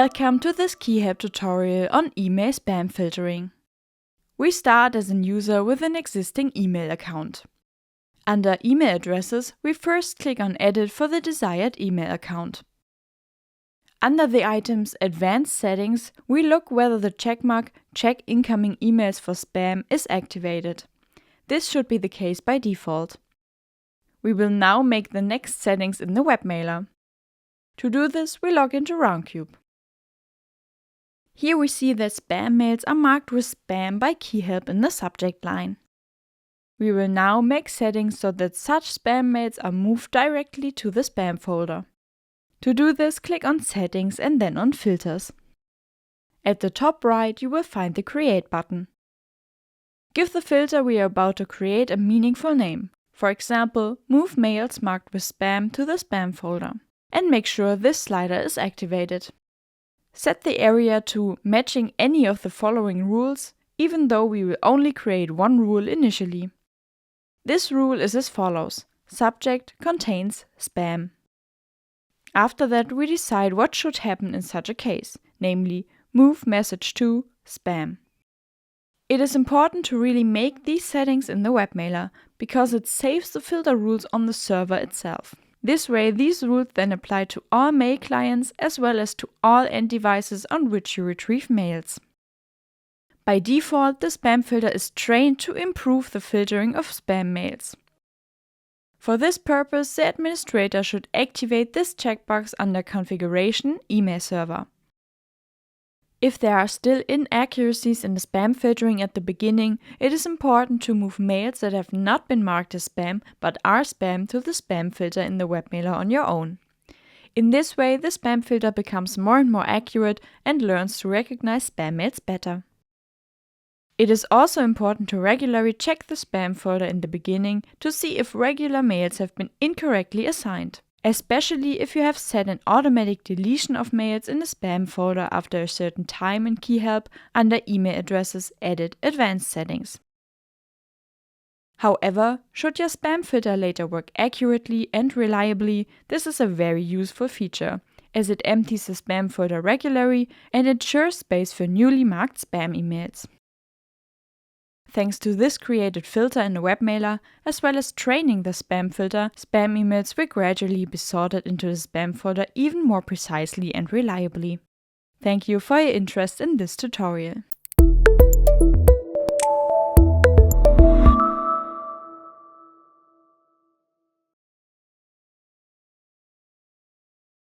Welcome to this KeyHelp tutorial on email spam filtering. We start as a user with an existing email account. Under email addresses, we first click on Edit for the desired email account. Under the items Advanced Settings, we look whether the checkmark Check Incoming Emails for Spam is activated. This should be the case by default. We will now make the next settings in the webmailer. To do this, we log into Roundcube. Here we see that spam mails are marked with spam by KeyHelp in the subject line. We will now make settings so that such spam mails are moved directly to the spam folder. To do this, click on Settings and then on Filters. At the top right, you will find the Create button. Give the filter we are about to create a meaningful name. For example, move mails marked with spam to the spam folder. And make sure this slider is activated. Set the area to matching any of the following rules, even though we will only create one rule initially. This rule is as follows: subject contains spam. After that, we decide what should happen in such a case, namely move message to spam. It is important to really make these settings in the webmailer, because it saves the filter rules on the server itself. This way, these rules then apply to all mail clients as well as to all end devices on which you retrieve mails. By default, the spam filter is trained to improve the filtering of spam mails. For this purpose, the administrator should activate this checkbox under Configuration Email Server. If there are still inaccuracies in the spam filtering at the beginning, it is important to move mails that have not been marked as spam but are spam to the spam filter in the webmailer on your own. In this way, the spam filter becomes more and more accurate and learns to recognize spam mails better. It is also important to regularly check the spam folder in the beginning to see if regular mails have been incorrectly assigned, especially if you have set an automatic deletion of mails in the spam folder after a certain time in KeyHelp under Email Addresses Edit Advanced Settings. However, should your spam filter later work accurately and reliably, this is a very useful feature, as it empties the spam folder regularly and ensures space for newly marked spam emails. Thanks to this created filter in the webmailer, as well as training the spam filter, spam emails will gradually be sorted into the spam folder even more precisely and reliably. Thank you for your interest in this tutorial.